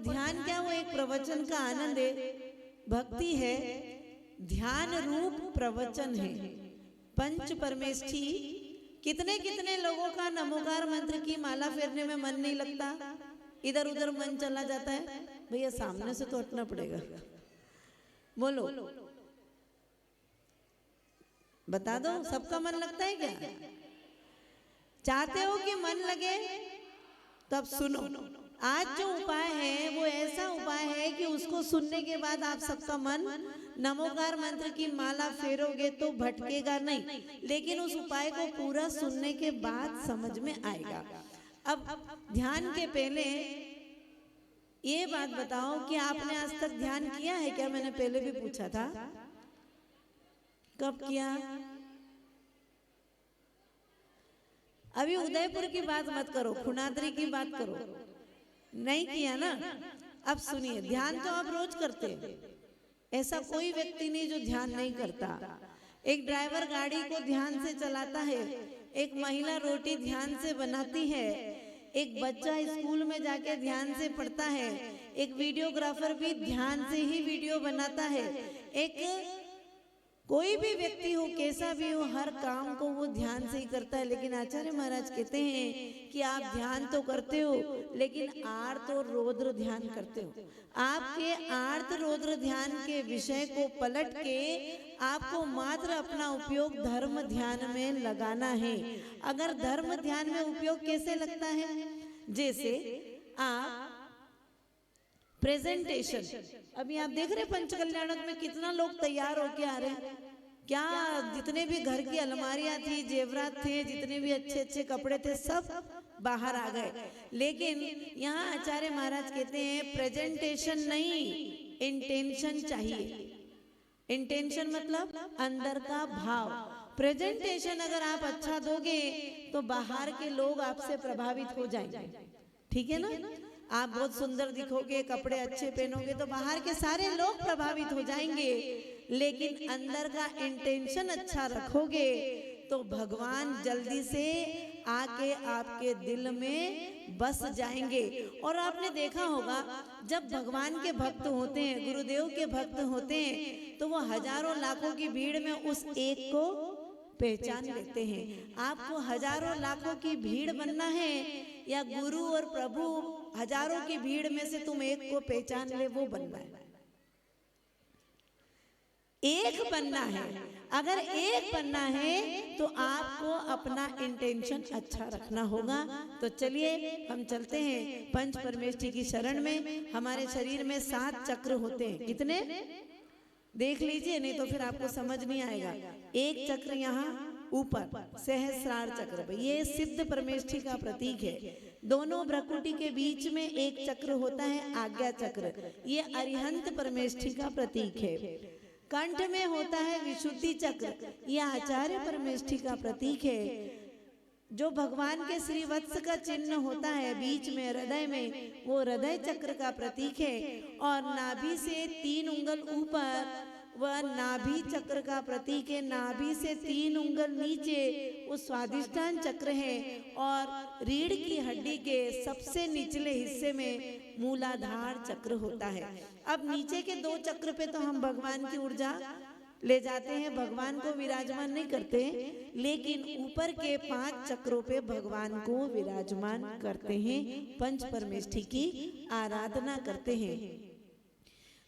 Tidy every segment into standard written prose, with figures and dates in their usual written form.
ध्यान क्या, वो एक प्रवचन का आनंद है, भक्ति है, ध्यान रूप प्रवचन है। पंच परमेष्ठी, कितने कितने लोगों का नमोकार मंत्र की माला फेरने में मन नहीं लगता, इधर उधर मन चला जाता है। भैया सामने से तो हटना पड़ेगा, बोलो बता दो, सबका मन लगता है क्या? चाहते हो कि मन लगे? तब सुनो, आज जो उपाय है वो ऐसा उपाय है कि उसको सुनने के बाद आप सबका मन नमोकार मंत्र की माला फेरोगे तो भटकेगा नहीं, लेकिन उस उपाय को पूरा सुनने के बाद समझ में आएगा। अब ध्यान के पहले ये बात बताओ कि आपने आज तक ध्यान किया है क्या? मैंने पहले भी पूछा था, कब किया? अभी उदयपुर की बात मत करो, खुनाद्री की बात करो, नहीं किया ना? अब सुनिए, ध्यान तो आप रोज करते हैं, ऐसा कोई व्यक्ति नहीं जो ध्यान नहीं करता। एक ड्राइवर गाड़ी को ध्यान से चलाता है, एक महिला रोटी ध्यान से बनाती है, एक बच्चा स्कूल में जाके ध्यान से पढ़ता है, एक वीडियोग्राफर भी ध्यान से ही वीडियो बनाता है, एक कोई भी व्यक्ति हो, कैसा भी हो, हर काम को वो ध्यान से ही करता है। लेकिन आचार्य महाराज कहते हैं कि आप ध्यान तो करते हो, लेकिन आर्त और रौद्र ध्यान करते हो। आपके आर्त रौद्र ध्यान के विषय को पलट के आपको मात्र अपना उपयोग धर्म ध्यान में लगाना है। अगर धर्म ध्यान में उपयोग कैसे लगता है? जैसे आप प्रेजेंटेशन, अभी आप देख रहे पंच कल्याणक में कितना लोग तैयार होके आ रहे हैं, क्या जितने भी घर की अलमारियां थी, जेवरात थे, जितने भी अच्छे अच्छे कपड़े थे, सब बाहर आ गए। लेकिन यहाँ आचार्य महाराज कहते हैं प्रेजेंटेशन नहीं, इंटेंशन चाहिए। इंटेंशन मतलब अंदर का भाव। प्रेजेंटेशन अगर आप अच्छा दोगे तो बाहर के लोग आपसे प्रभावित हो जाएंगे, ठीक है ना? आप बहुत सुंदर दिखोगे, कपड़े अच्छे पहनोगे तो बाहर के सारे लोग प्रभावित हो जाएंगे। लेकिन अंदर का इंटेंशन अच्छा रखोगे तो भगवान जल्दी से आके आपके दिल में बस जाएंगे। और आपने देखा होगा, जब भगवान के भक्त होते हैं, गुरुदेव के भक्त होते हैं, तो वो हजारों लाखों की भीड़ में उस एक को पहचान लेते हैं। आपको हजारों लाखों की भीड़ बनना है या गुरु और प्रभु हजारों की भीड़ में से तुम एक को पहचान ले, वो बनना है। एक बनना है। अगर एक बनना है तो आपको अपना इंटेंशन अच्छा रखना होगा। तो चलिए हम चलते हैं पंच परमेष्ठी की शरण में। हमारे शरीर में 7 चक्र होते हैं। कितने देख लीजिए, नहीं तो फिर आपको समझ नहीं आएगा। एक चक्र यहाँ ऊपर सहस्रार चक्र, ये सिद्ध परमेष्ठी का प्रतीक है। दोनों भ्रकुटी के बीच में एक चक्र होता है आज्ञा चक्र, ये अरिहंत परमेष्ठी का प्रतीक है। कंठ में होता है विशुद्धि चक्र, यह आचार्य परमेष्ठी का प्रतीक है। जो भगवान के श्रीवत्स का चिन्ह होता है बीच में हृदय में, वो हृदय चक्र का प्रतीक है। और नाभि से 3 उंगल ऊपर वह नाभि चक्र का प्रतीक है। नाभि से 3 उंगल नीचे वो स्वादिष्ठान चक्र है। और रीढ़ की हड्डी के सबसे निचले हिस्से में मूलाधार चक्र होता है। अब नीचे के 2 चक्र पे तो हम भगवान की ऊर्जा ले जाते हैं, भगवान को विराजमान नहीं करते, लेकिन ऊपर के 5 चक्रों पे भगवान को विराजमान करते हैं, पंच परमेष्ठी की आराधना करते हैं।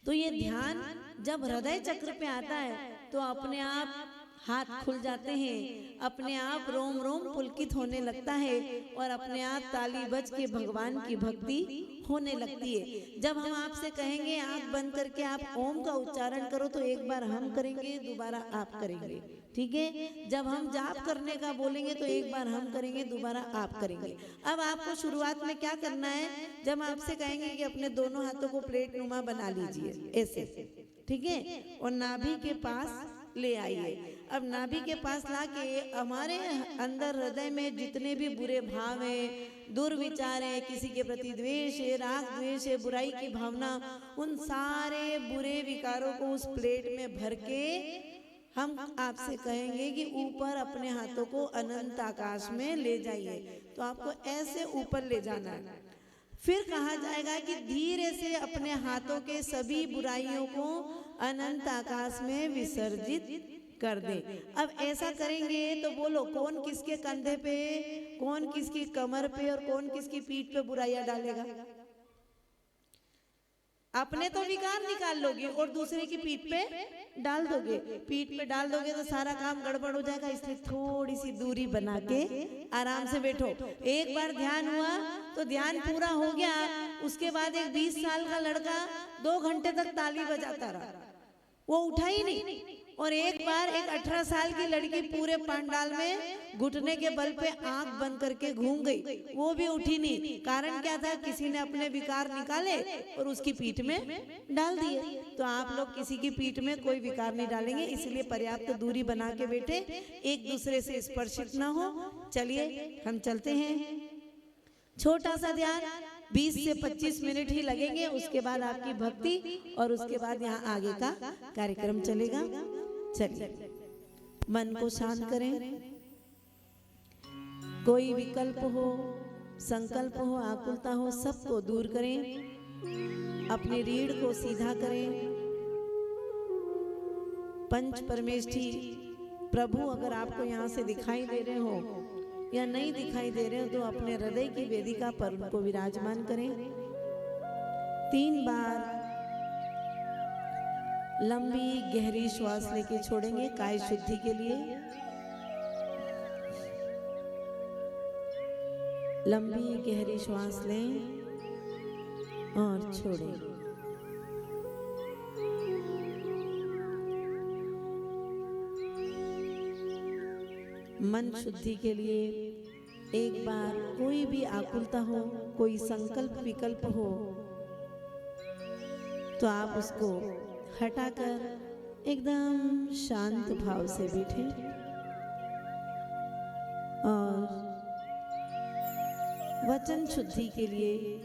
तो ये ध्यान जब हृदय चक्र पे आता है तो अपने आप हाथ खुल जाते हैं, अपने आप रोम रोम पुलकित होने लगता है और अपने आप ताली बज के भगवान की भक्ति होने लगती है। जब हम आपसे कहेंगे आंख बंद करके आप ओम का उच्चारण करो, तो एक बार हम करेंगे, दोबारा आप करेंगे, ठीक है? जब हम जाप करने का बोलेंगे तो एक बार हम करेंगे, दोबारा आप करेंगे। अब आपको शुरुआत में क्या करना है, जब आपसे कहेंगे कि अपने दोनों हाथों को प्लेट नुमा बना लीजिए ऐसे, ठीक है? और नाभि के पास ले आइए। अब नाभि के पास लाके हमारे अंदर हृदय में जितने भी बुरे भाव हैं, दुर्विचार है, किसी के प्रति द्वेष है, राग द्वेष है, बुराई की भावना, उन सारे बुरे विकारों को उस प्लेट में भर के हम आपसे कहेंगे कि ऊपर अपने हाथों को अनंत आकाश में ले जाइए। तो आपको ऐसे ऊपर ले जाना है। फिर कहा जाएगा कि धीरे से अपने हाथों के सभी बुराइयों को अनंत आकाश में विसर्जित कर दे। अब ऐसा करेंगे तो बोलो कौन किसके कंधे पे, कौन किसकी कमर पे और कौन किसकी पीठ पे बुराइयां डालेगा? अपने तो विकार निकाल लोगे और दूसरे की पीठ पे डाल दोगे। पीठ पे डाल दोगे तो सारा काम गड़बड़ हो जाएगा, इसलिए थोड़ी सी दूरी बना के आराम से बैठो। एक बार ध्यान हुआ तो ध्यान पूरा हो गया, उसके बाद एक 20 साल का लड़का 2 घंटे तक ताली बजाता रहा, वो उठा ही नहीं। और एक बार एक 18 साल की लड़की पूरे पंडाल में घुटने के बल पे आंख बंद करके घूम गई, वो भी उठी नहीं। कारण क्या था? किसी ने अपने विकार निकाले और उसकी पीठ में डाल दिए। तो आप लोग किसी की पीठ में कोई विकार नहीं डालेंगे, इसलिए पर्याप्त दूरी बना के बैठे, एक दूसरे से स्पर्शित ना हो। चलिए हम चलते हैं, छोटा सा ध्यान 20 से 25 मिनट ही लगेंगे, उसके बाद आपकी भक्ति और उसके बाद यहाँ आगे का कार्यक्रम चलेगा। चलिए मन को शांत करें, कोई विकल्प हो, संकल्प हो, आकुलता हो, सबको दूर करें। अपनी रीढ़ को सीधा करें। पंच परमेष्ठी प्रभु अगर आपको यहाँ से दिखाई दे रहे हो या नहीं दिखाई दे रहे हो तो अपने हृदय की वेदिका पर उनको विराजमान करें। 3 बार लंबी गहरी श्वास लेके छोड़ेंगे काय शुद्धि के लिए। लंबी गहरी श्वास लें और छोड़ें। मन शुद्धि के लिए एक बार कोई भी आकुलता हो, कोई संकल्प विकल्प हो तो आप उसको हटाकर एकदम शांत भाव से बैठे और वचन शुद्धि के लिए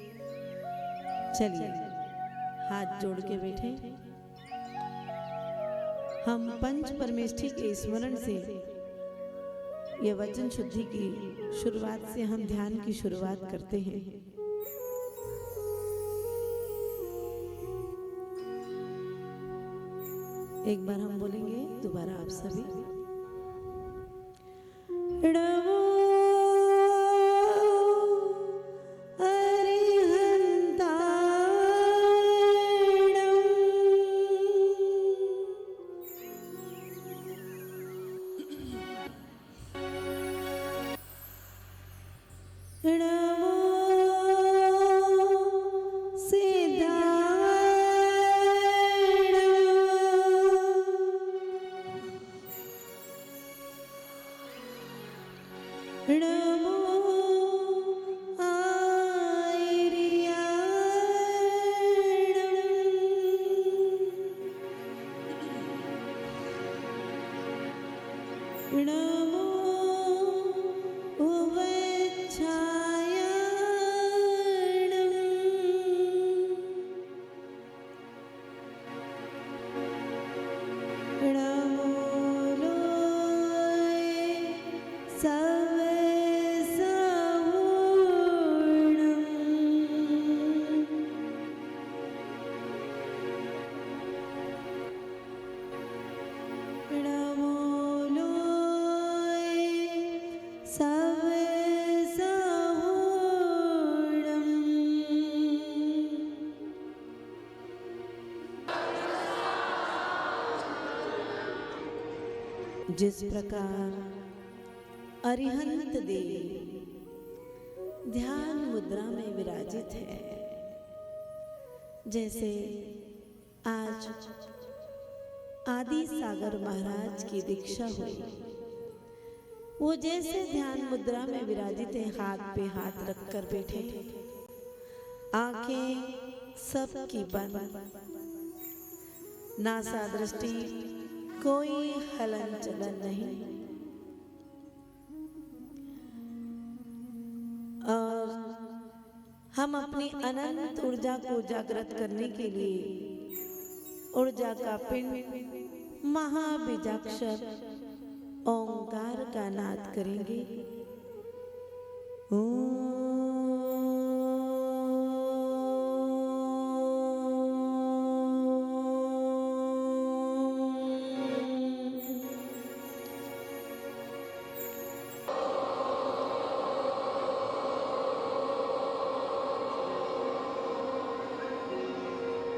चलिए हाथ जोड़ के बैठे। हम पंच परमेष्ठी के स्मरण से ये वचन शुद्धि की शुरुआत से हम ध्यान की शुरुआत करते हैं। एक बार हम बोलेंगे, दोबारा आप सभी। नमो जिस प्रकार अरिहंत देव ध्यान मुद्रा में विराजित है, जैसे आज आदि सागर महाराज की दीक्षा हुई, वो जैसे ध्यान मुद्रा में विराजित है, हाथ पे हाथ रखकर बैठे, आंखें सबकी बंद, नासा दृष्टि, कोई हलन चलन नहीं। और हम अपनी अनंत ऊर्जा को जागृत करने के लिए ऊर्जा का पिंड महाबीजाक्षर ओंकार का नाद करेंगे। ओम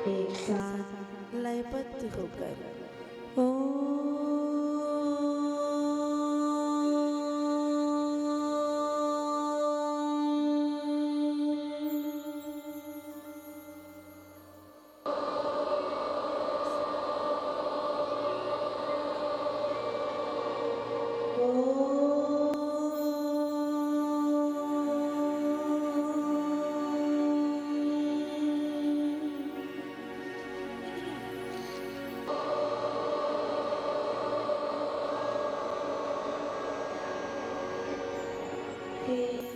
एक साथ लयबद्ध होकर ओ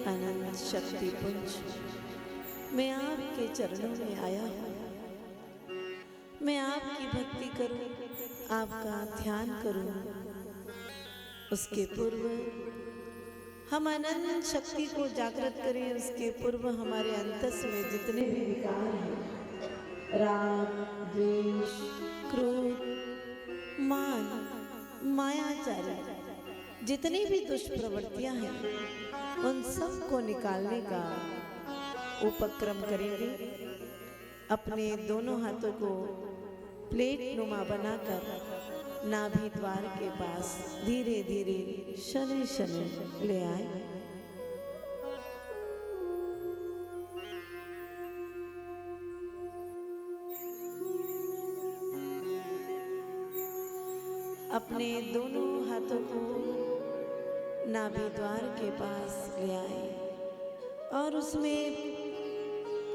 अनंत शक्ति पुंज, मैं आपके चरणों में आया हूँ। मैं आपकी भक्ति करूं, आपका ध्यान करूं। उसके पूर्व हम अनंत शक्ति को जागृत करें। उसके पूर्व हमारे अंतस में जितने भी विकार हैं, राग, द्वेष, क्रोध, मान, मायाचारी, जितनी भी दुष्प्रवृत्तियां हैं, उन सब को निकालने का उपक्रम करेंगे। अपने दोनों हाथों को प्लेट नुमा बनाकर नाभि द्वार के पास धीरे धीरे शनै शनै ले आए। अपने दोनों हाथों को नाभि द्वार के पास ले आए और उसमें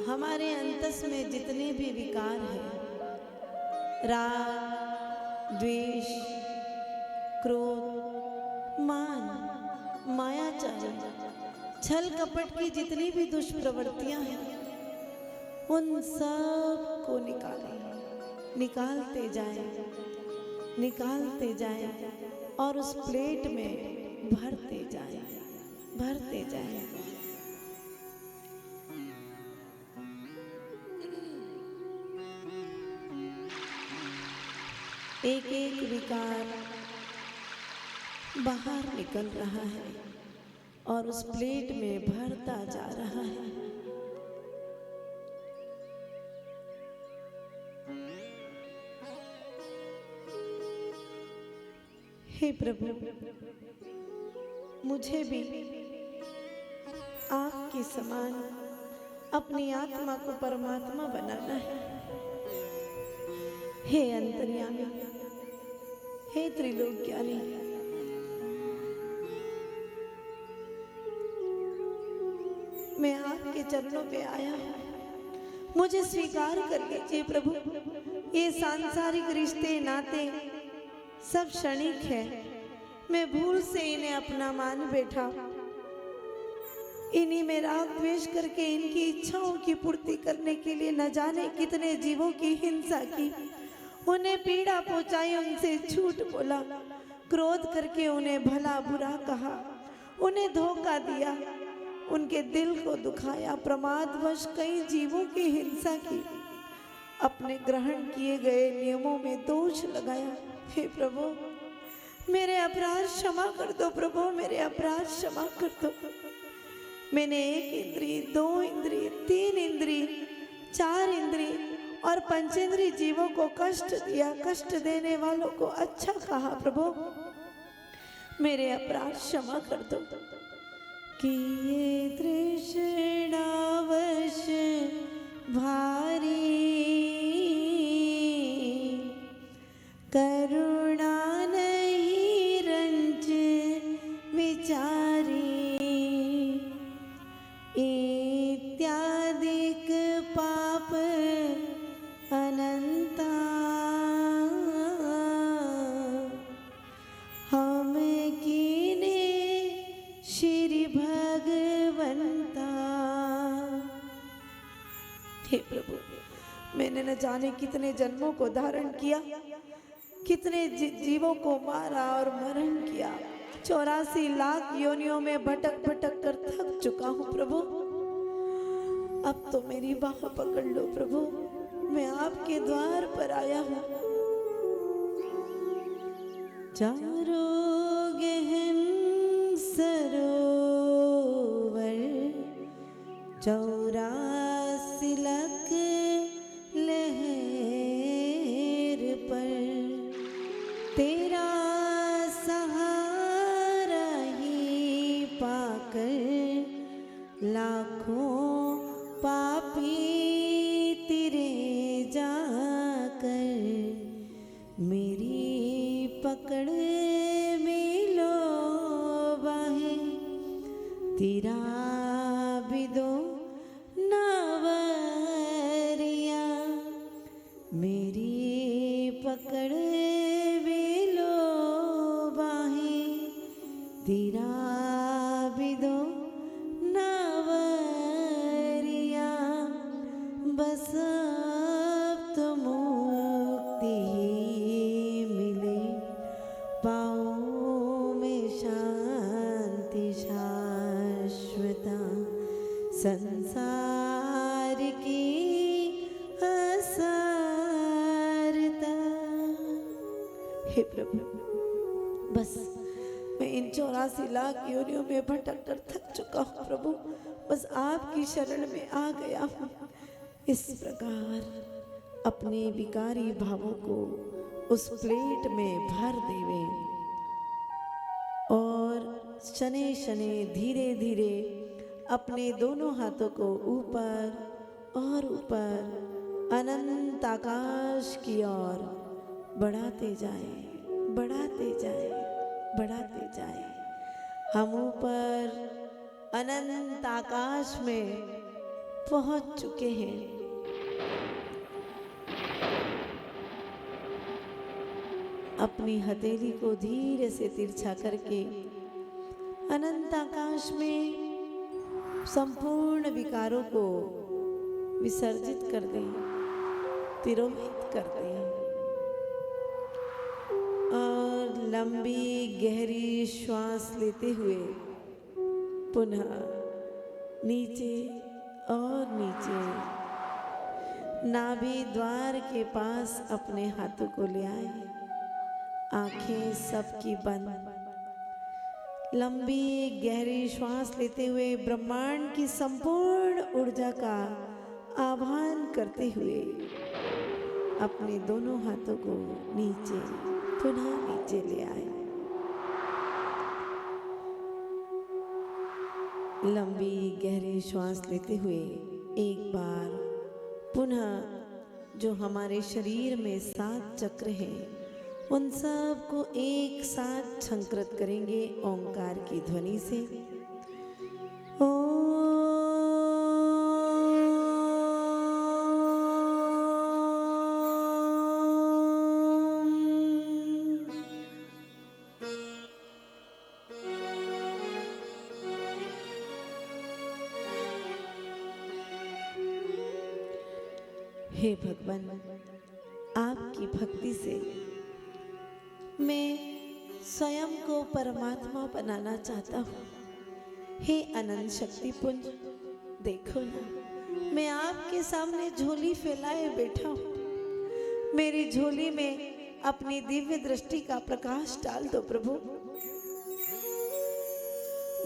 हमारे अंतस में जितने भी विकार हैं, राग, द्वेष, क्रोध, मान, मायाचारी, छल कपट की जितनी भी दुष्प्रवृत्तियां हैं, उन सब को निकालते जाएं और उस प्लेट में भरते जाएं। एक एक विकार बाहर निकल रहा है और उस प्लेट में भरता जा रहा है। हे प्रभु, मुझे भी आपके समान अपनी आत्मा को परमात्मा बनाना है। हे अंतर्यामी, हे त्रिलोक ज्ञानी, मैं आपके चरणों पे आया हूँ। मुझे स्वीकार कर लीजिए प्रभु। ये सांसारिक रिश्ते नाते सब क्षणिक है। मैं भूल से इन्हें अपना मान बैठा। इन्हीं में राग द्वेष करके इनकी इच्छाओं की पूर्ति करने के लिए न जाने कितने जीवों की हिंसा की, उन्हें पीड़ा पहुंचाई, उनसे झूठ बोला, क्रोध करके उन्हें भला बुरा कहा, उन्हें धोखा दिया, उनके दिल को दुखाया, प्रमादवश कई जीवों की हिंसा की, अपने ग्रहण किए गए नियमों में दोष लगाया। हे प्रभु, मेरे अपराध क्षमा कर दो प्रभु, मेरे अपराध क्षमा कर दो। मैंने 1 इंद्रिय, 2 इंद्रिय, 3 इंद्रिय, 4 इंद्रिय और पंचेंद्रिय जीवों को कष्ट दिया। कष्ट देने वालों को अच्छा कहा प्रभु, मेरे अपराध क्षमा कर दो। कि ये तृष्णावश भारी करुणा नहीं रंज विचारी, इत्यादिक पाप अनंता हम कीने श्री भगवंता। हे प्रभु, मैंने न जाने कितने जन्मों को धारण किया, कितने जीवों को मारा और मरण किया। 84 लाख योनियों में भटक भटक कर थक चुका हूँ प्रभु। अब तो मेरी बाह पकड़ लो प्रभु, मैं आपके द्वार पर आया हूँ। चारों गहन सरोवर 84 लाख लहर मेरी पकड़ भी लो बाहें, तेरा भी दो नावरिया, बस अब तो मुक्ति ही मिले, पाओ में शांति शाश्वता, संसार की असारता। हे प्रभु, बस मैं इन 84 लाख योनियों में भटक कर थक चुका हूँ प्रभु, बस आपकी शरण में आ गया हूँ। इस प्रकार अपने विकारी भावों को उस प्लेट में भर देवे और शने शने धीरे धीरे अपने दोनों हाथों को ऊपर और ऊपर अनंत आकाश की ओर बढ़ाते जाए, बढ़ाते जाए, बढ़ाते जाए। हम ऊपर अनंत आकाश में पहुंच चुके हैं। अपनी हथेली को धीरे से तिरछा करके अनंत आकाश में संपूर्ण विकारों को विसर्जित कर दें, तिरोहित कर दें और लंबी गहरी श्वास लेते हुए पुनः नीचे और नीचे नाभि द्वार के पास अपने हाथों को ले आए। आंखें सबकी बंद, लंबी गहरी श्वास लेते हुए ब्रह्मांड की संपूर्ण ऊर्जा का आह्वान करते हुए अपने दोनों हाथों को नीचे पुनः नीचे ले आए। लंबी गहरी श्वास लेते हुए एक बार पुनः जो हमारे शरीर में 7 चक्र हैं उन सब को एक साथ झंकृत करेंगे ओंकार की ध्वनि से। हे भगवान, आपकी भक्ति से मैं स्वयं को परमात्मा बनाना चाहता हूँ। हे अनंत शक्ति पुंज, देखो ना, मैं आपके सामने झोली फैलाए बैठा हूँ। मेरी झोली में अपनी दिव्य दृष्टि का प्रकाश डाल दो प्रभु।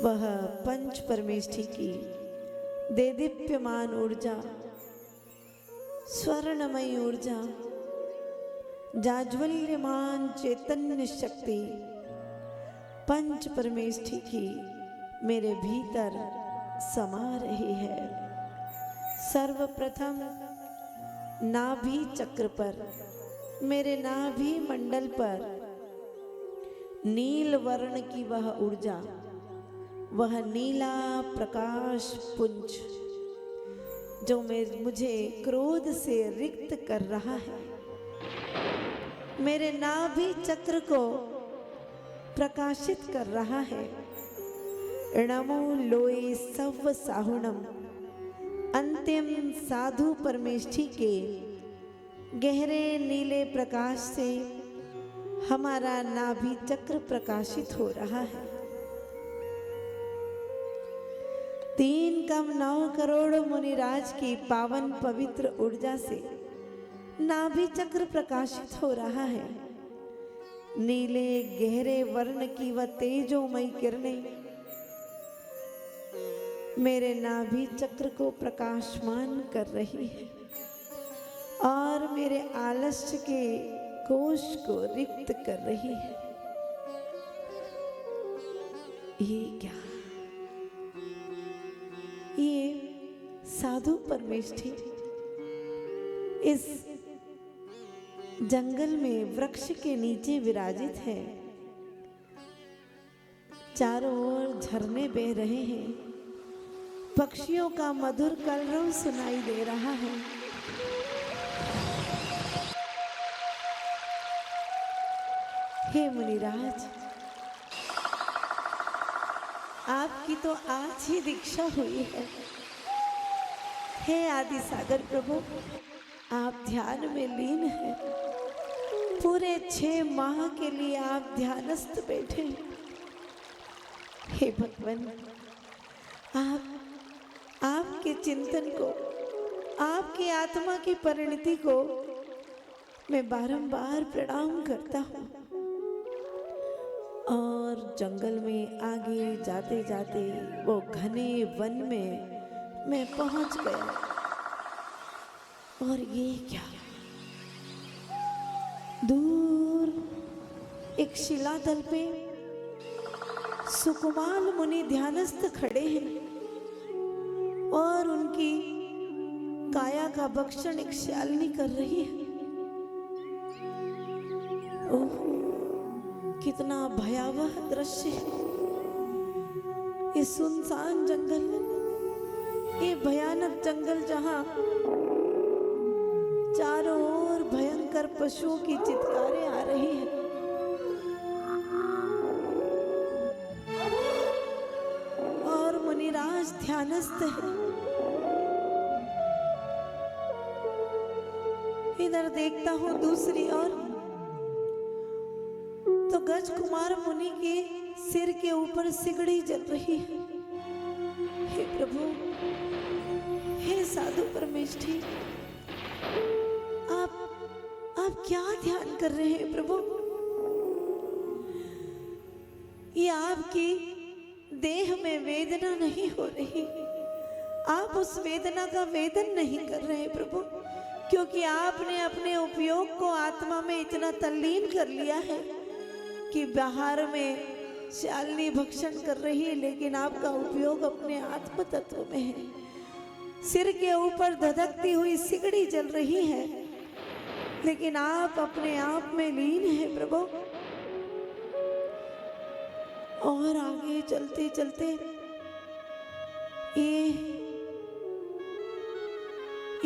वह पंच परमेष्ठी की देदीप्यमान ऊर्जा, स्वर्णमयी ऊर्जा, जाज्वल्यमान चैतन्य शक्ति पंच परमेष्ठी की मेरे भीतर समा रही है। सर्वप्रथम नाभि चक्र पर, मेरे नाभि मंडल पर नील वर्ण की वह ऊर्जा, वह नीला प्रकाश पुंज जो मुझे क्रोध से रिक्त कर रहा है, मेरे नाभि चक्र को प्रकाशित कर रहा है। नमो लोए सव साहुणम, अंतिम साधु परमेष्ठी के गहरे नीले प्रकाश से हमारा नाभि चक्र प्रकाशित हो रहा है। 3,9 करोड़ मुनिराज की पावन पवित्र ऊर्जा से नाभि चक्र प्रकाशित हो रहा है। नीले गहरे वर्ण की वह तेजोमयी किरणें मेरे नाभि चक्र को प्रकाशमान कर रही है और मेरे आलस्य के कोश को रिक्त कर रही है। ये क्या? ये साधु परमेष्ठी इस जंगल में वृक्ष के नीचे विराजित है। चारों ओर झरने बह रहे हैं, पक्षियों का मधुर कलरव सुनाई दे रहा है। हे मुनिराज, आपकी तो आज ही दीक्षा हुई है। हे आदि सागर प्रभु, आप ध्यान में लीन हैं। पूरे 6 माह के लिए आप ध्यानस्थ बैठे हैं। हे भगवान, आपके चिंतन को, आपकी आत्मा की परिणति को मैं बारंबार प्रणाम करता हूँ। और जंगल में आगे जाते जाते वो घने वन में मैं पहुंच गया। और ये क्या, दूर एक शिलादल पे सुकुमार मुनि ध्यानस्थ खड़े हैं और उनकी काया का भक्षण एक श्यालिनी कर रही है। ओह, कितना भयावह दृश्य है। ये सुनसान जंगल, ये भयानक जंगल जहां चारों ओर भयंकर पशुओं की चित्कारें आ रही हैं। और मुनिराज ध्यानस्थ है। इधर देखता हूं दूसरी ओर तो गज कुमार मुनि के सिर के ऊपर सिगड़ी जल रही है। हे प्रभु, हे साधु परमेष्ठी, आप क्या ध्यान कर रहे हैं प्रभु? ये आपकी देह में वेदना नहीं हो रही, आप उस वेदना का वेदन नहीं कर रहे प्रभु, क्योंकि आपने अपने उपयोग को आत्मा में इतना तल्लीन कर लिया है कि बाहर में शालिनी भक्षण कर रही है, लेकिन आपका उपयोग अपने आत्म तत्व में है। सिर के ऊपर धधकती हुई सिगड़ी जल रही है, लेकिन आप अपने आप में लीन है प्रभु। और आगे चलते चलते ये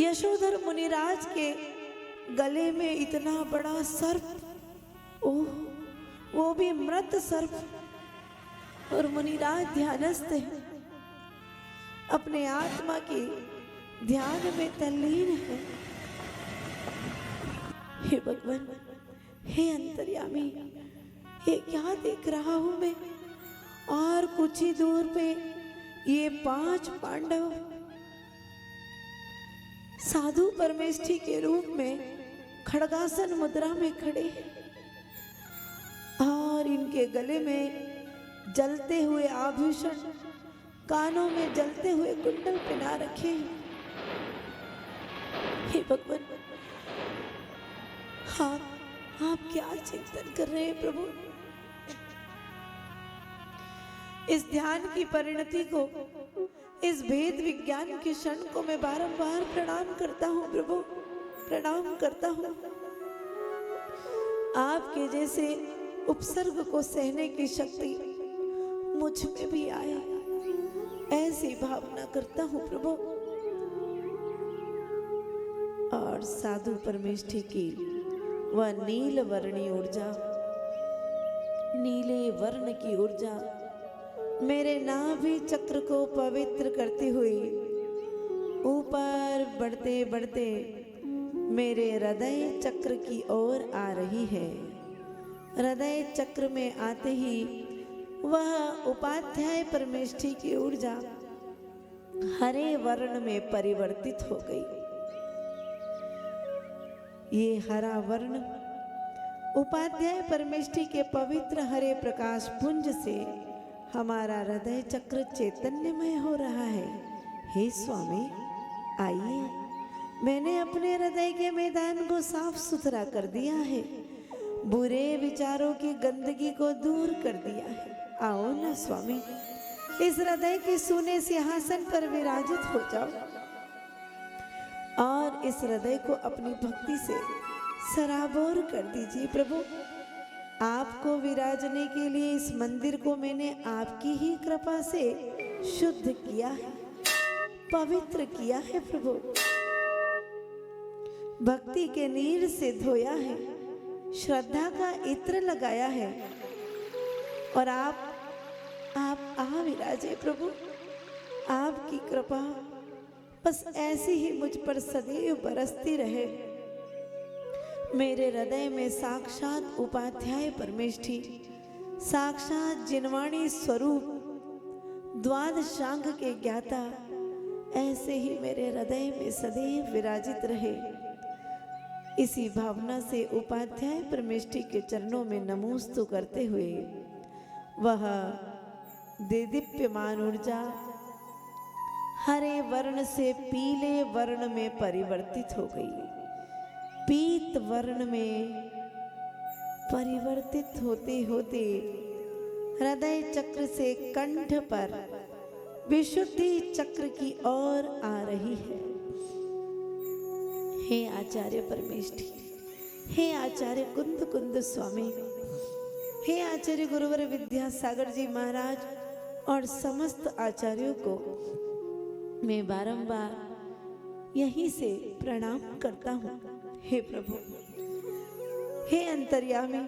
यशोधर मुनिराज के गले में इतना बड़ा सर्प, ओह, वो भी मृत सर्प। और मुनिराज ध्यानस्थ है, अपने आत्मा के ध्यान में तल्लीन है। हे भगवान, हे अंतर्यामी, ये क्या देख रहा हूं मैं? और कुछ ही दूर पे ये 5 पांडव साधु परमेष्ठी के रूप में खड़गासन मुद्रा में खड़े हैं और इनके गले में जलते हुए आभूषण, कानों में जलते हुए कुंडल पहना रखे हैं। हे भगवान, आप क्या चिंतन कर रहे हैं प्रभु? इस ध्यान की परिणति को, इस भेद विज्ञान के क्षण को मैं बारंबार प्रणाम करता हूँ प्रभु, प्रणाम करता हूँ। आपके जैसे उपसर्ग को सहने की शक्ति मुझ में भी आए, ऐसी भावना करता हूँ प्रभु। और साधु परमेष्ठी की वह नील वर्णी ऊर्जा, नीले वर्ण की ऊर्जा मेरे नाभि चक्र को पवित्र करती हुई ऊपर बढ़ते बढ़ते मेरे हृदय चक्र की ओर आ रही है। हृदय चक्र में आते ही वह उपाध्याय परमेष्ठी की ऊर्जा हरे वर्ण में परिवर्तित हो गई। ये हरा वर्ण उपाध्याय परमेष्ठी के पवित्र हरे प्रकाश पुंज से हमारा हृदय चक्र चैतन्यमय हो रहा है। हे स्वामी, आइए, मैंने अपने हृदय के मैदान को साफ सुथरा कर दिया है, बुरे विचारों की गंदगी को दूर कर दिया है। आओ ना स्वामी, इस हृदय के सूने सिंहासन पर विराजित हो जाओ और इस हृदय को अपनी भक्ति से सराबोर कर दीजिए प्रभु। आपको विराजने के लिए इस मंदिर को मैंने आपकी ही कृपा से शुद्ध किया है, पवित्र किया है प्रभु। भक्ति के नीर से धोया है, श्रद्धा का इत्र लगाया है और आप आ विराजे प्रभु। आपकी कृपा बस ऐसी ही मुझ पर सदैव बरसती रहे। मेरे हृदय में साक्षात उपाध्याय परमेष्ठी, साक्षात जिनवाणी स्वरूप द्वादशांग के ज्ञाता ऐसे ही मेरे हृदय में सदैव विराजित रहे। इसी भावना से उपाध्याय परमेष्ठी के चरणों में नमोस्तु करते हुए वह देदीप्यमान ऊर्जा हरे वर्ण से पीले वर्ण में परिवर्तित हो गई। पीत वर्ण में परिवर्तित होते होते हृदय चक्र से कंठ पर विशुद्धि चक्र की ओर आ रही है। हे आचार्य परमेष्ठी, हे आचार्य कुंद कुंद स्वामी, हे आचार्य गुरुवर विद्यासागर जी महाराज और समस्त आचार्यों को मैं बारंबार यहीं से प्रणाम करता हूँ। हे प्रभु, हे अंतर्यामी,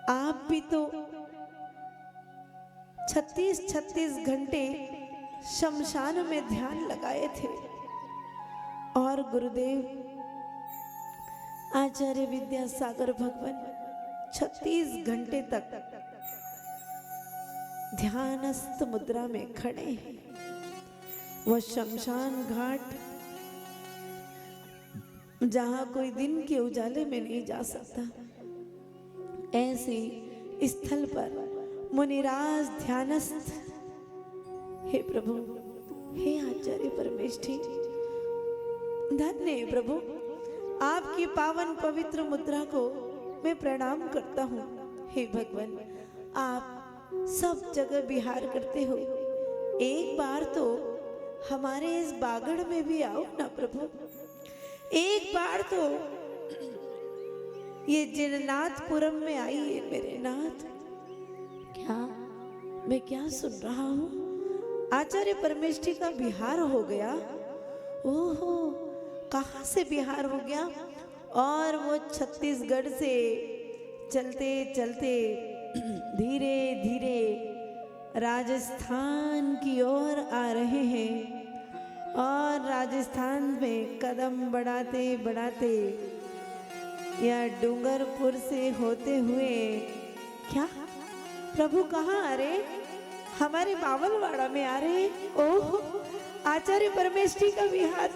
आप भी तो 36 घंटे शमशान में ध्यान लगाए थे और गुरुदेव आचार्य विद्यासागर भगवान 36 घंटे तक ध्यानस्थ मुद्रा में खड़े हैं। वह शमशान घाट जहां कोई दिन के उजाले में नहीं जा सकता, ऐसे स्थल पर मुनिराज ध्यानस्थ। हे प्रभु, हे आचार्य परमेष्ठी, धन्य है प्रभु, आपकी पावन पवित्र मुद्रा को मैं प्रणाम करता हूँ। हे भगवान, आप सब जगह विहार करते हो, एक बार तो हमारे इस बागड़ में भी आओ ना प्रभु। एक बार तो ये जिननाथपुरम में आइए मेरे नाथ। क्या मैं क्या सुन रहा हूँ? आचार्य परमेष्ठी का बिहार हो गया। ओहो, कहाँ से बिहार हो गया? और वो छत्तीसगढ़ से चलते चलते धीरे धीरे राजस्थान की ओर आ रहे हैं और राजस्थान में कदम बढ़ाते बढ़ाते या डूंगरपुर से होते हुए क्या प्रभु कहाँ आ रहे? हमारे बावलवाड़ा में आ रहे। ओह, आचार्य परमेष्ठी का विहार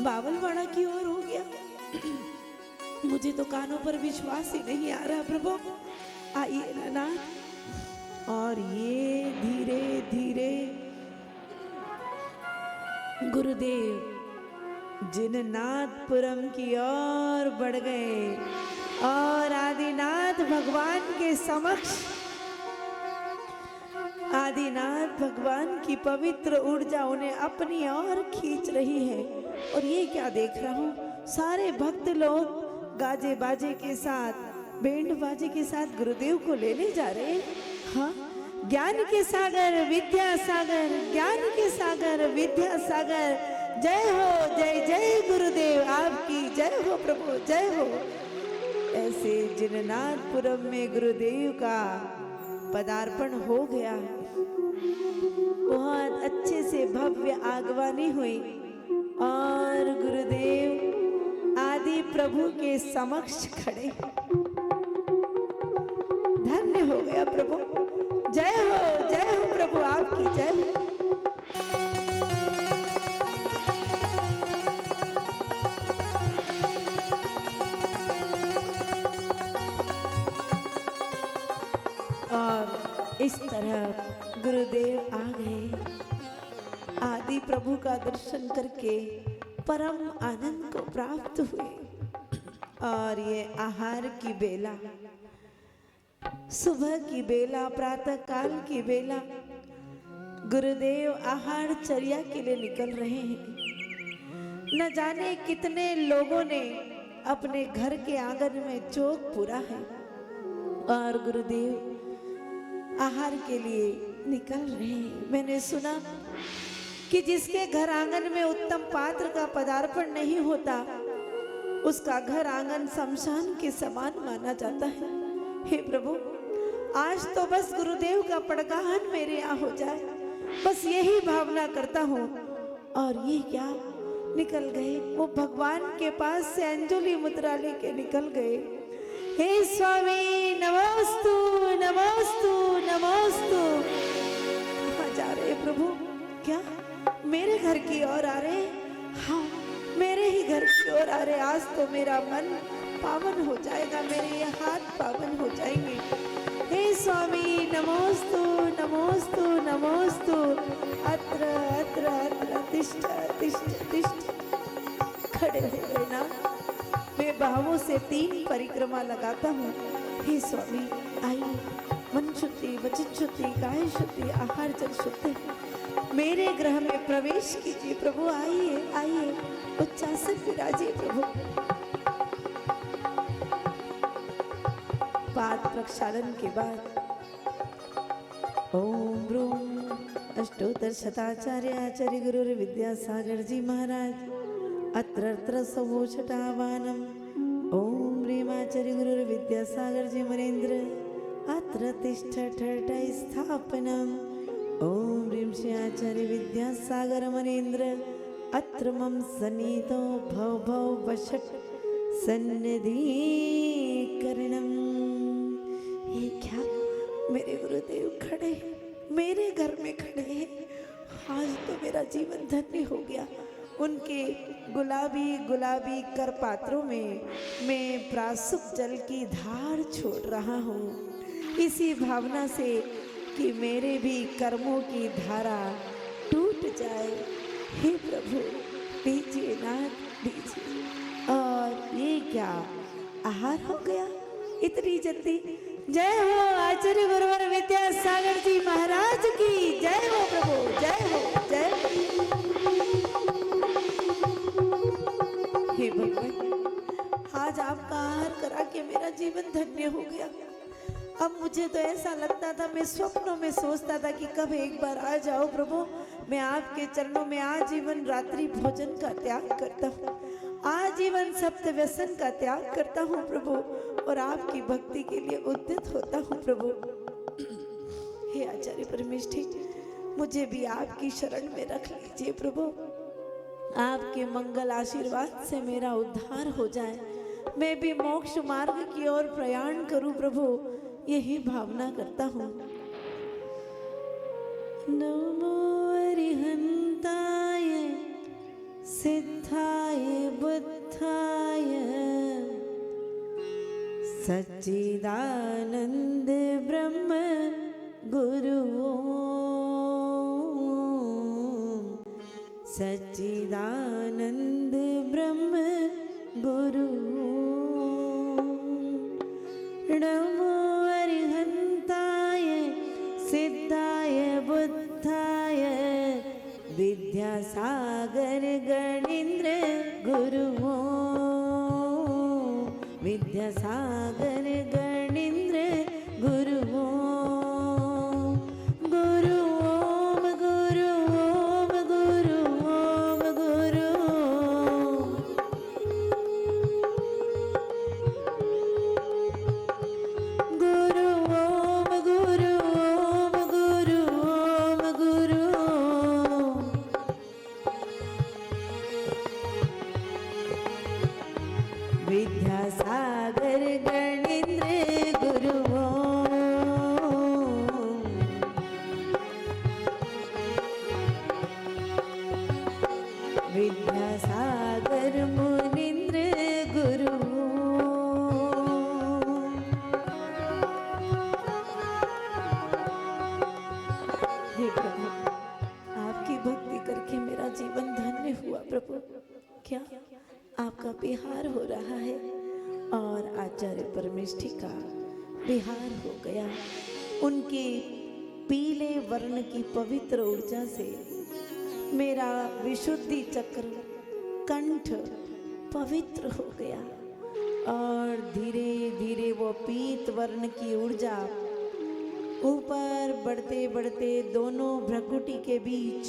बावलवाड़ा की ओर हो गया। मुझे तो कानों पर विश्वास ही नहीं आ रहा प्रभु। आइए ना नाथ। और ये धीरे धीरे गुरुदेव जिननाथपुरम की ओर बढ़ गए और आदिनाथ भगवान के समक्ष आदिनाथ भगवान की पवित्र ऊर्जा उन्हें अपनी ओर खींच रही है। और ये क्या देख रहा हूँ, सारे भक्त लोग गाजे बाजे के साथ, बैंड बाजे के साथ गुरुदेव को लेने जा रहे हैं। हाँ, ज्ञान के सागर विद्यासागर, ज्ञान के सागर विद्यासागर, जय हो, जय जय गुरुदेव, आपकी जय हो प्रभु, जय हो। ऐसे जिननाथपुरम में गुरुदेव का पदार्पण हो गया। बहुत अच्छे से भव्य आगवानी हुई और गुरुदेव आदि प्रभु के समक्ष खड़े। धन्य हो गया प्रभु, जय हो प्रभु, आपकी जय हो। और इस तरह गुरुदेव आ गए। आदि प्रभु का दर्शन करके परम आनंद को प्राप्त हुए। और ये आहार की बेला, सुबह की बेला, प्रातः काल की बेला, गुरुदेव आहार चर्या के लिए निकल रहे हैं। न जाने कितने लोगों ने अपने घर के आंगन में चौक पूरा है और गुरुदेव आहार के लिए निकल रहे हैं। मैंने सुना कि जिसके घर आंगन में उत्तम पात्र का पदार्पण नहीं होता उसका घर आंगन शमशान के समान माना जाता है। हे प्रभु, आज तो बस गुरुदेव का पड़गाहन मेरे यहाँ हो जाए, बस यही भावना करता हूँ। और ये क्या, निकल गए वो भगवान के पास से अंजलि मुद्रा लेके निकल गए। हे स्वामी नमोस्तु नमोस्तु नमोस्तु। कहाँ जा रहे प्रभु? क्या मेरे घर की ओर आ रहे? हाँ, मेरे ही घर की ओर आ रहे। आज तो मेरा मन पावन हो जाएगा, मेरे ये हाथ पावन हो जाएंगे। हे स्वामी नमोस्तु नमोस्तु नमोस्तु। अत्र अत्र अत्र तिष्ठ तिष्ठ तिष्ठ। खड़े हो गए ना, मैं भावों से 3 परिक्रमा लगाता हूँ। हे स्वामी आइए, मन शुद्धि, वचन शुद्धि, काया शुद्धि, आहार जल शुद्धि, मेरे ग्रह में प्रवेश कीजिए प्रभु। आइए आइए, उच्चासन विराजिए प्रभु। पाद प्रक्षालन के बाद ओम ब्रूम अष्टोत्तर शताचार्य आचार्य गुरु विद्यासागर जी महाराज अत्र अत्र सवोषटावानम। ओम ह्रीमाचार्य गुरु विद्यासागर जी मरेंद्र अत्र तिष्ठ ठठ स्थापनम। ओम ह्रीं श्री आचार्य विद्यासागर मरेंद्र अत्र मम सन्निधो भव भव वशट सन्निधि करणम। ये क्या, मेरे गुरुदेव खड़े हैं, मेरे घर में खड़े हैं। आज तो मेरा जीवन धन्य हो गया। उनके गुलाबी गुलाबी कर पात्रों में मैं प्रासुक जल की धार छोड़ रहा हूँ, इसी भावना से कि मेरे भी कर्मों की धारा टूट जाए। हे प्रभु दीजिए नाथ दीजिए। और ये क्या आहार हो गया इतनी जल्दी? जय हो आचार्य गुरुवर विद्यासागर जी महाराज की जय हो प्रभु, जय हो जय हो। हे भगवान, आज आपका आहार करा के मेरा जीवन धन्य हो गया। अब मुझे तो ऐसा लगता था, मैं स्वप्नों में सोचता था कि कब एक बार आ जाओ प्रभु, मैं आपके चरणों में आजीवन रात्रि भोजन का त्याग करता हूँ, आजीवन सप्त व्यसन का त्याग करता हूँ प्रभु, और आपकी भक्ति के लिए उद्यत होता हूँ प्रभु। हे आचार्य परमेष्ठी, मुझे भी आपकी शरण में रख लीजिए प्रभु। आपके मंगल आशीर्वाद से मेरा उद्धार हो जाए, मैं भी मोक्ष मार्ग की ओर प्रयाण करूं प्रभु, यही भावना करता हूँ। नमो अरिहंताय सिद्धाय बुद्धाय सच्चिदानंद ब्रह्म गुरु सच्चिदानंद ब्रह्म गुरु। नमो अरिहंताय सिद्धाय बुद्धाय विद्यासागर गणेन्द्र गुरु विद्यासागर गणेन्द्र गुरु। गुरु ओम गुरु ओम गुरु ओम गुरु। गुरु ओम गुरु ओम गुरु ओम गुरु। विद्यासागर गणेन्द्र गुरु विद्यासागर मुनीन्द्र गुरु। हे प्रभु, आपकी भक्ति करके मेरा जीवन धन्य हुआ प्रभु। क्या आपका विहार हो रहा है और आचार्य परमेष्ठी का विहार हो गया। उनके पीले वर्ण की पवित्र ऊर्जा से मेरा विशुद्धि चक्र कंठ पवित्र हो गया और धीरे धीरे वो पीत वर्ण की ऊर्जा ऊपर बढ़ते बढ़ते दोनों भ्रकुटी के बीच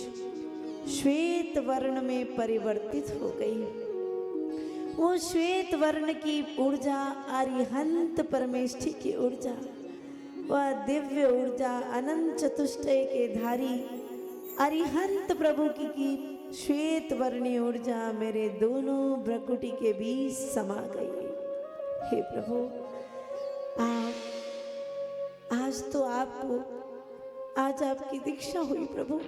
श्वेत वर्ण में परिवर्तित हो गई। वो श्वेत वर्ण की ऊर्जा, अरिहंत परमेष्ठी की ऊर्जा, वह दिव्य ऊर्जा, अनंत चतुष्टय के धारी अरिहंत प्रभु की श्वेत वर्णी ऊर्जा मेरे दोनों भ्रकुटी के बीच समा गई। हे प्रभु, आज तो आपको, आज आपकी दीक्षा हुई प्रभु,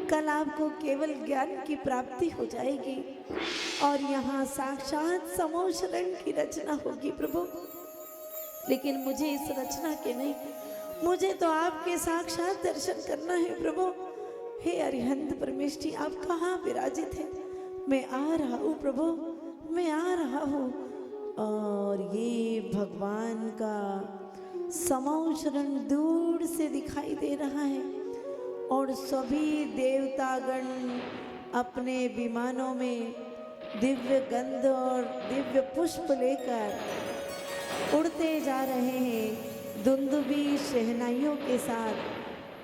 कल आपको केवल ज्ञान की प्राप्ति हो जाएगी और यहाँ साक्षात समूह शरण की रचना होगी प्रभु। लेकिन मुझे इस रचना के नहीं, मुझे तो आपके साक्षात दर्शन करना है प्रभु। हे अरिहंत परमेष्ठी, आप कहाँ विराजित हैं? मैं आ रहा हूँ प्रभु, मैं आ रहा हूँ। और ये भगवान का समूह शरण दूर से दिखाई दे रहा है और सभी देवतागण अपने विमानों में दिव्य गंध और दिव्य पुष्प लेकर उड़ते जा रहे हैं। दुंदुबी शहनाइयों के साथ,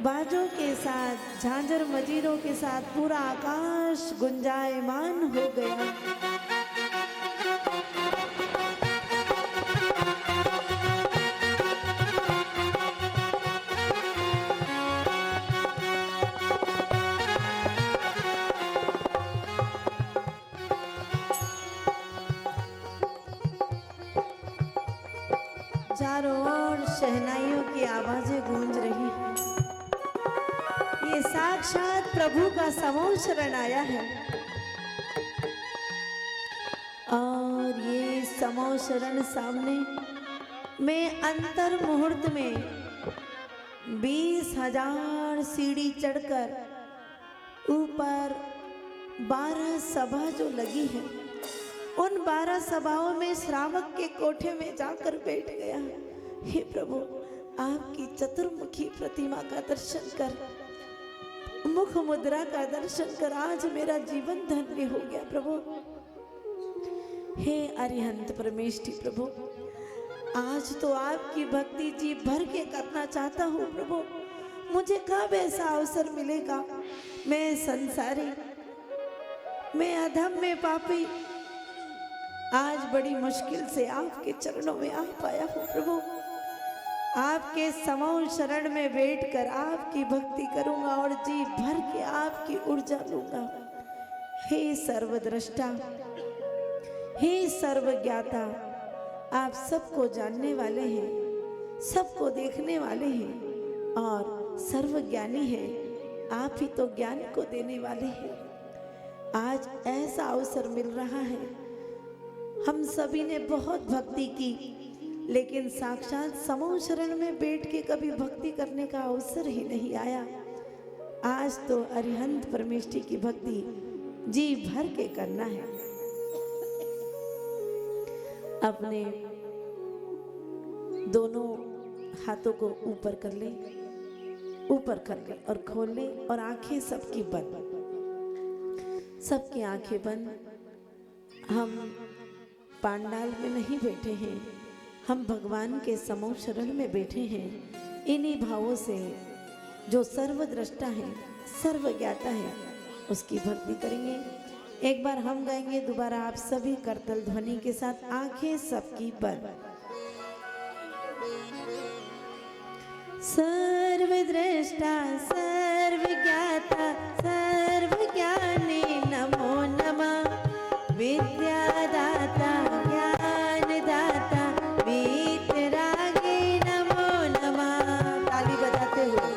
बाजों के साथ, झांझर मजीरों के साथ पूरा आकाश गुंजायमान हो गया। चारों ओर शहनाइयों की आवाजें गूंज रही हैं। ये साक्षात प्रभु का समूह शरण आया है और ये समूह शरण सामने में अंतर मुहूर्त में 20,000 सीढ़ी चढ़कर ऊपर 12 सभा जो लगी है, उन 12 सभाओं में श्रावक के कोठे में जाकर बैठ गया। हे प्रभु, आपकी चतुर्मुखी प्रतिमा का दर्शन कर, मुख मुद्रा का दर्शन कर आज मेरा जीवन धन्य हो गया प्रभु। हे अरिहंत परमेष्ठी प्रभु, आज तो आपकी भक्ति जी भर के करना चाहता हूँ प्रभु। मुझे कब ऐसा अवसर मिलेगा? मैं संसारी, मैं अधम में पापी, आज बड़ी मुश्किल से आपके चरणों में आ पाया हूँ प्रभु। आपके समूह शरण में बैठकर आपकी भक्ति करूंगा और जी भर के आपकी ऊर्जा लूंगा। हे सर्वद्रष्टा, हे सर्वज्ञाता, आप सबको जानने वाले हैं, सबको देखने वाले हैं और सर्वज्ञानी हैं। आप ही तो ज्ञान को देने वाले हैं। आज ऐसा अवसर मिल रहा है। हम सभी ने बहुत भक्ति की, लेकिन साक्षात समूह शरण में बैठ के कभी भक्ति करने का अवसर ही नहीं आया। आज तो अरिहंत परमेष्ठी की भक्ति जी भर के करना है। अपने दोनों हाथों को ऊपर कर ले, ऊपर कर ले और खोल ले और आंखें सबकी बंद, सबकी आंखें बंद। हम पांडाल में नहीं बैठे हैं, हम भगवान के समूह शरण में बैठे हैं। इन्हीं भावों से जो सर्वद्रष्टा है, सर्वज्ञाता है, उसकी भक्ति करेंगे। एक बार हम गाएंगे, दोबारा आप सभी करतल ध्वनि के साथ, आंखें सबकी बंद। सर्वद्रष्टा सर्वज्ञाता सर्वज्ञानी नमो नमः। विद्यादाता ज्ञानदाता वीतरागी नमो नमः। ताली बजाते हुए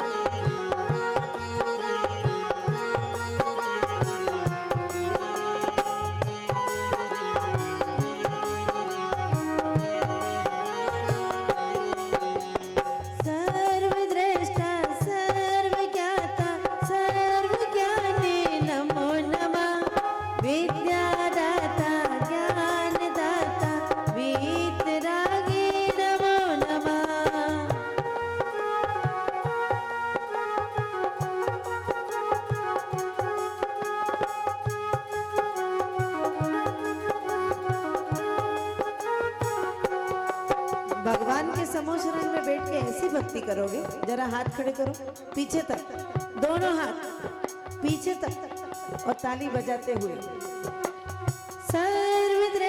भगवान के समूह शरण में बैठ के ऐसी भक्ति करोगे। जरा हाथ खड़े करो, पीछे तक, दोनों हाथ पीछे तक और ताली बजाते हुए। सर्वद्र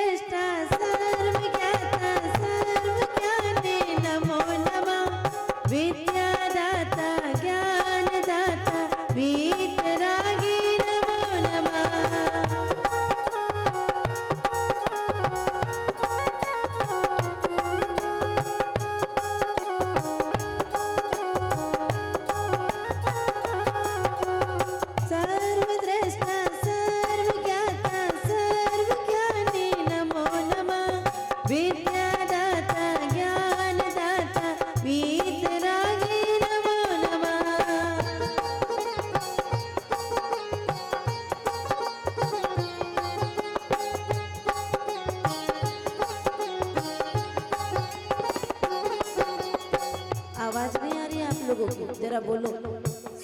जरा बोलो।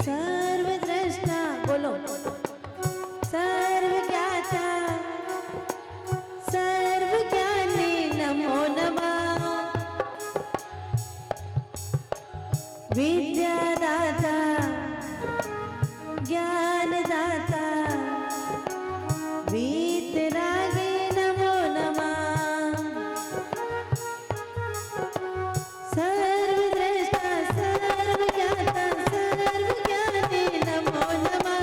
सर्वद्रष्टा बोलो, सर्वज्ञाता सर्वज्ञानी नमो नमः। विद्यादाता ज्ञानदाता वीतरागी नमो नमः। सर्वद्रष्टा सर्वज्ञाता सर्वज्ञानी नमो नमः।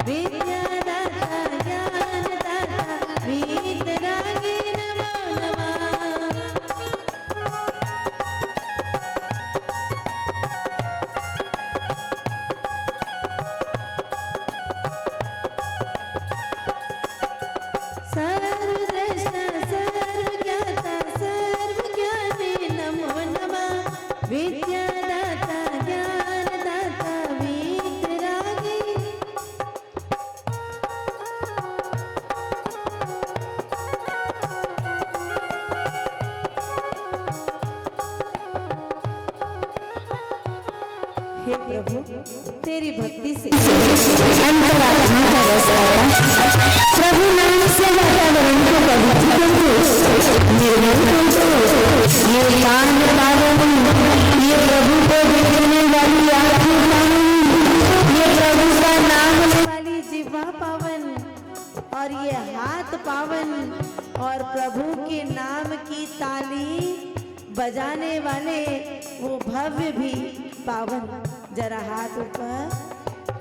विद्यादाता ज्ञानदाता वीतरागी नमो नमः। सर्वद्रष्टा सर्वज्ञाता सर्वज्ञानी नमो नमः। विद्यादाता ज्ञानदाता वीतरागी। हे प्रभु, तेरी भक्ति से अंतरात्मा का रस आया। प्रभु नाम से वातावरण को पवित्र कर दो, निर्मल कर दो। ये कान पावन, ये प्रभु को देखने वाली आंखें पावन, ये प्रभु का नाम ले वाली जिह्वा पावन और ये हाथ पावन और प्रभु के नाम की ताली बजाने वाले वो भव्य भी पावन। जरा हाथ ऊपर,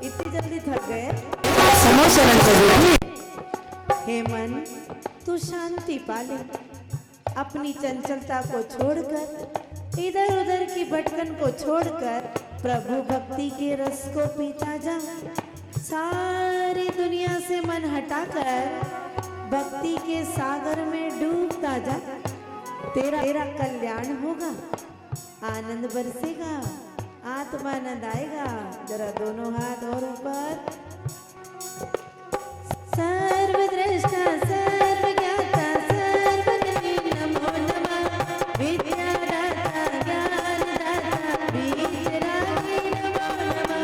इतनी जल्दी थक गए। समोचरण कर हे मन, तू शांति पाले, अपनी चंचलता को छोड़कर, इधर उधर की भटकन को छोड़कर प्रभु भक्ति के रस को पीता जा। सारी दुनिया से मन हटाकर भक्ति के सागर में डूबता जा। तेरा कल्याण होगा, आनंद बरसेगा, आत्मानंद आएगा। जरा दोनों हाथ और ऊपर। सर्वद्रष्टा सर्वज्ञाता सर्वज्ञानी नमो नमः। विद्यादाता ज्ञानदाता वीतरागी नमो नमः।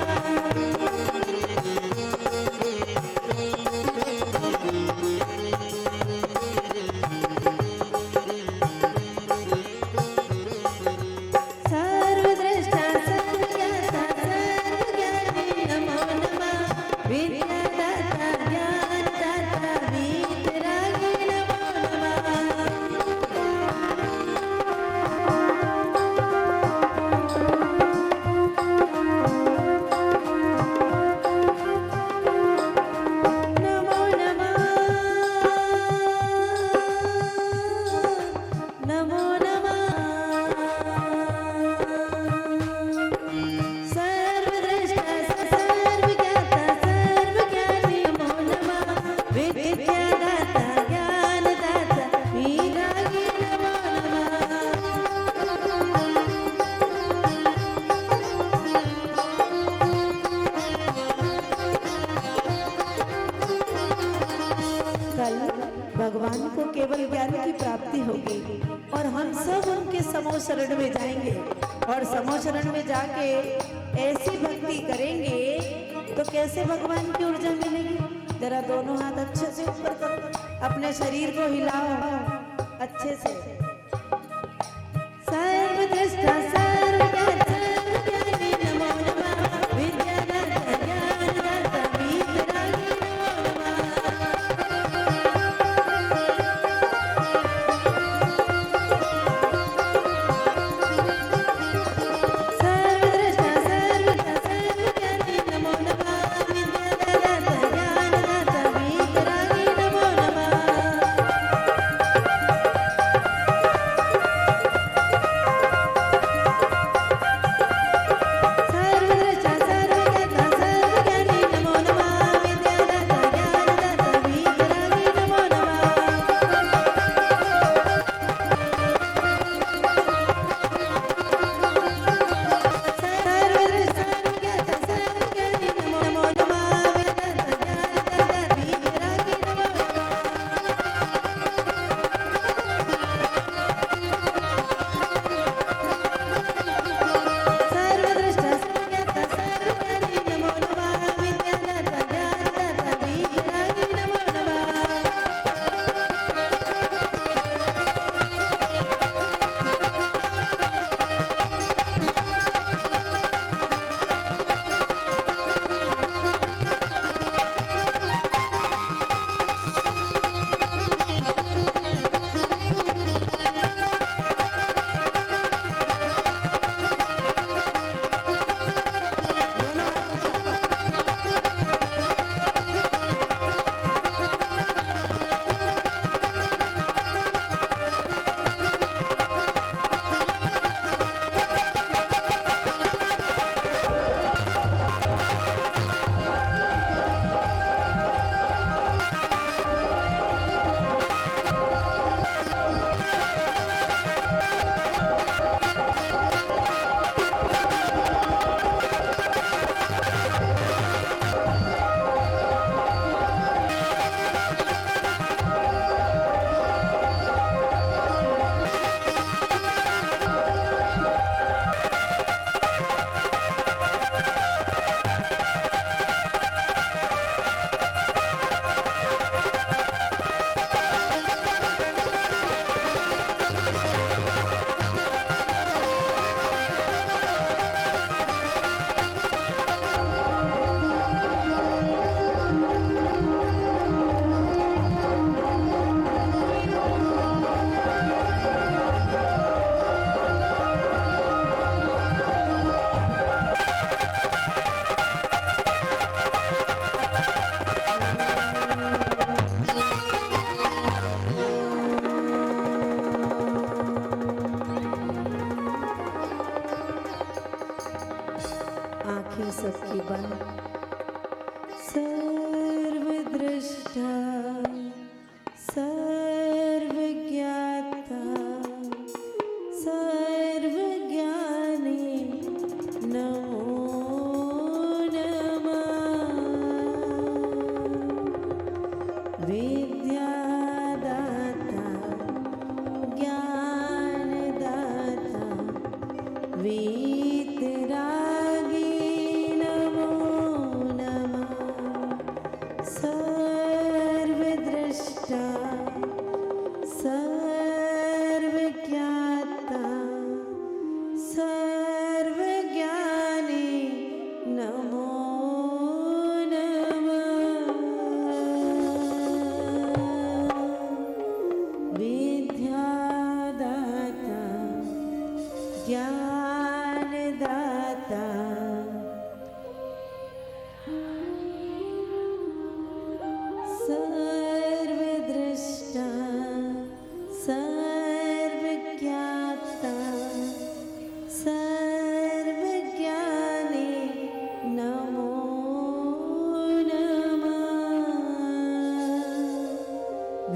सर्वद्रष्टा सर्वज्ञाता सर्वज्ञानी नमो नमः। विद्यादाता ज्ञानदाता वीतरागी नमो नमः। नमो नमः, नमो नमः। सर्वद्रष्टा सर्वज्ञाता सर्वज्ञानी नमो नमः। विद्यादाता ज्ञानदाता वीतरागी नमो नमः। कल भगवान को केवल ज्ञान की प्राप्ति होगी और हम सब उनके समो शरण में जाएंगे और समो शरण में जाके ऐसी भक्ति करेंगे तो कैसे भगवान की ऊर्जा मिलेगी। जरा दोनों हाथ अच्छे से ऊपर करो, अपने शरीर को हिलाओ अच्छे से। सर्वद्रष्टा सर्वज्ञाता सर्वज्ञानी नमो नमः। विद्यादाता ज्ञानदाता वीतरागी नमो नमः। सर्वद्रष्टा सर्वज्ञाता सर्वज्ञानी नमो नमः। विद्यादाता ज्ञानदाता वीतरागी नमो नमः।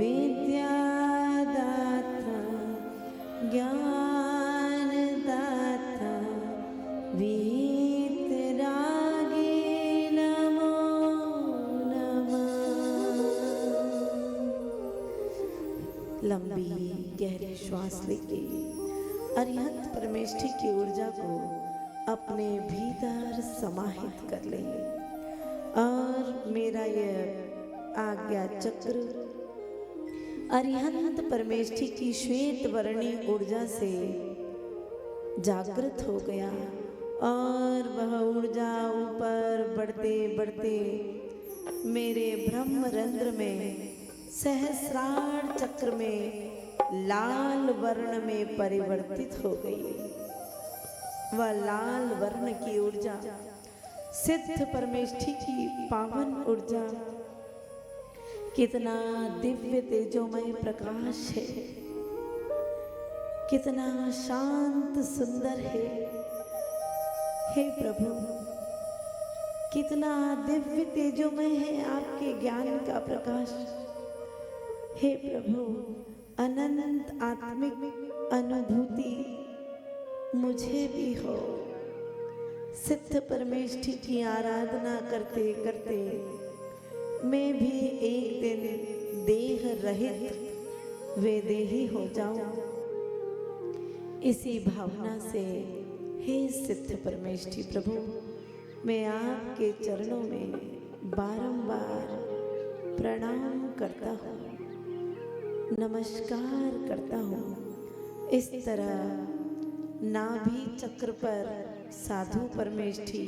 विद्यादाता ज्ञानदाता वीतरागी नमो नमः। लंबी गहरी श्वास लेके अरिहंत परमेष्ठी की ऊर्जा को अपने भीतर समाहित कर लेंगे और मेरा यह आज्ञा चक्र अरिहंत परमेष्ठी की श्वेत वर्णी ऊर्जा से जागृत हो गया और वह ऊर्जा ऊपर बढ़ते बढ़ते मेरे ब्रह्म रंध्र में सहस्रार चक्र में लाल वर्ण में परिवर्तित हो गई। वह लाल वर्ण की ऊर्जा सिद्ध परमेष्ठी की पावन ऊर्जा कितना दिव्य तेजोमय प्रकाश है, कितना शांत सुंदर है। हे प्रभु, कितना दिव्य तेजोमय है आपके ज्ञान का प्रकाश। हे प्रभु, अनंत आत्मिक अनुभूति मुझे भी हो। सिद्ध परमेष्ठी की आराधना करते करते मैं भी एक दिन देह रहित वेदेही हो जाऊं। इसी भावना से हे सिद्ध परमेष्ठी प्रभु, मैं आपके चरणों में बारंबार प्रणाम करता हूँ, नमस्कार करता हूँ। इस तरह नाभि चक्र पर साधु परमेष्ठी,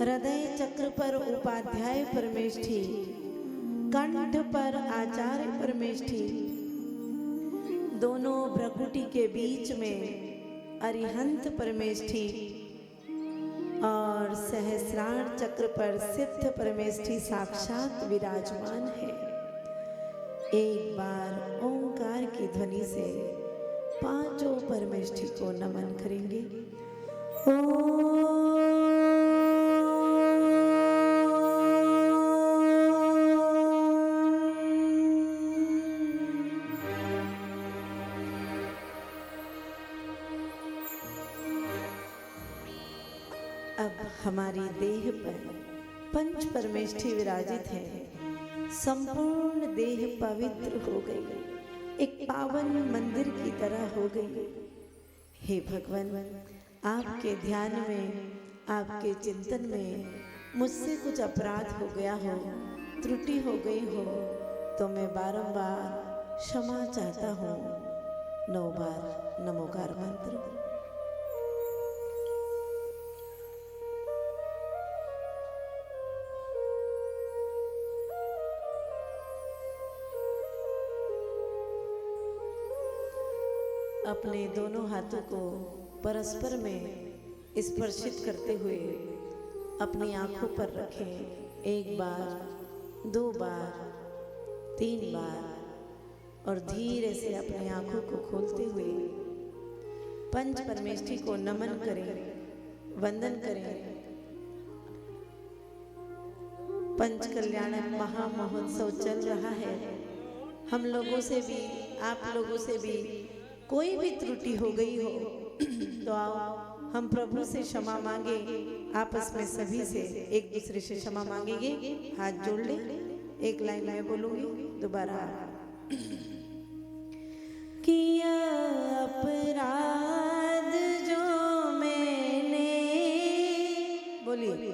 हृदय चक्र पर उपाध्याय परमेष्ठी, कंठ पर आचार्य परमेष्ठी, दोनों भ्रकुटी के बीच में अरिहंत परमेष्ठी और सहस्रार चक्र पर सिद्ध परमेष्ठी साक्षात विराजमान है। एक बार ओंकार की ध्वनि से पांचों परमेष्ठी को नमन करेंगे। अब हमारी देह पर पंच परमेष्ठी विराजित है। संपूर्ण देह पवित्र हो गई, एक पावन मंदिर की तरह हो गई। हे भगवान, आपके ध्यान में, आपके चिंतन में मुझसे कुछ अपराध हो गया हो, त्रुटि हो गई हो तो मैं बारंबार क्षमा चाहता हूँ। 9 बार नमोकार मंत्र। अपने दोनों हाथों को परस्पर में स्पर्शित करते हुए अपनी आंखों पर रखें। 1 बार, 2 बार, 3 बार और धीरे से अपनी आंखों को खोलते हुए पंच परमेष्ठी को नमन करें, वंदन करें। पंच कल्याण महामहोत्सव चल रहा है। हम लोगों से भी, आप लोगों से भी कोई भी त्रुटि हो गई हो तो आओ हम प्रभु से क्षमा मांगे। आपस में सभी से एक दूसरे से क्षमा मांगेंगे। हाथ जोड़ ले, एक लाइन में बोलूंगी, दोबारा। किया अपराध जो मैंने, बोलिए,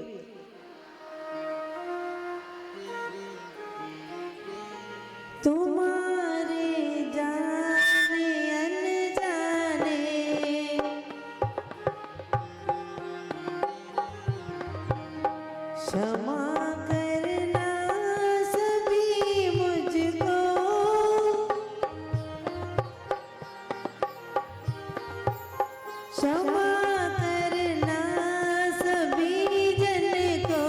तुम्हारे जाने अनजाने क्षमा करना सभी मुझको, क्षमा करना सभी जन को,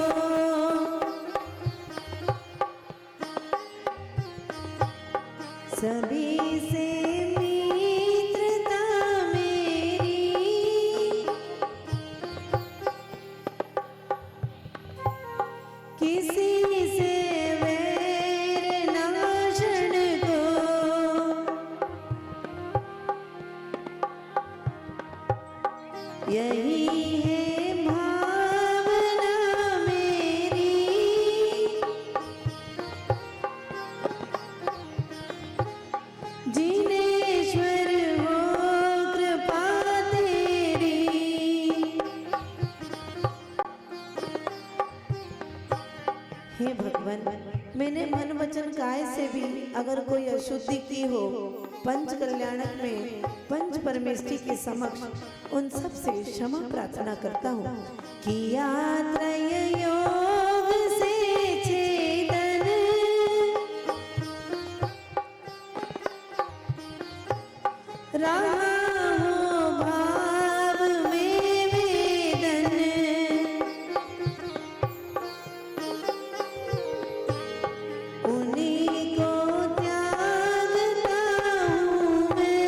सभी से मित्रता मेरी, किसी से वैर ना क्षण यही है भावना मेरी, जिनेश्वर हो कृपा तेरी। हे भगवान, मैंने मन वचन काय से भी अगर कोई अशुद्धि की हो, पंच कल्याणक में पंच परमेष्ठी के समक्ष उन सब से क्षमा प्रार्थना करता हूँ। किया त्रय योग से छेदन, रहा हो भाव में वेदन, उन्हीं को त्यागता हूँ मैं,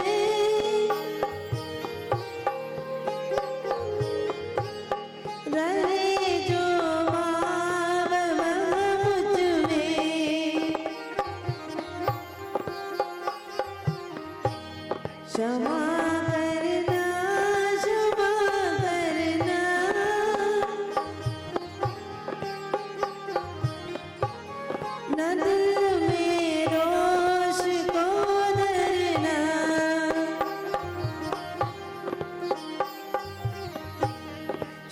रहे जो भाव वह मुझ में। क्षमा करना, क्षमा करना, न दिल में रोष को धरना।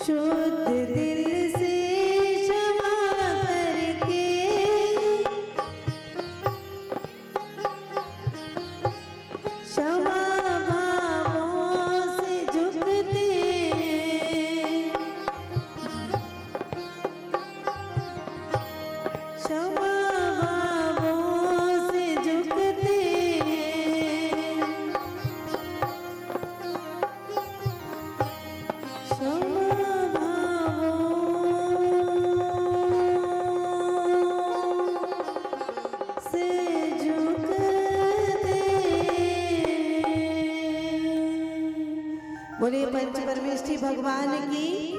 शुद्ध दिल से क्षमा करके, क्षमा भावों से झुकते हैं, क्षमा भावों से झुकते हैं, क्षमा भावों से झुकते हैं। बोलिए पंच परमेष्ठी भगवान की।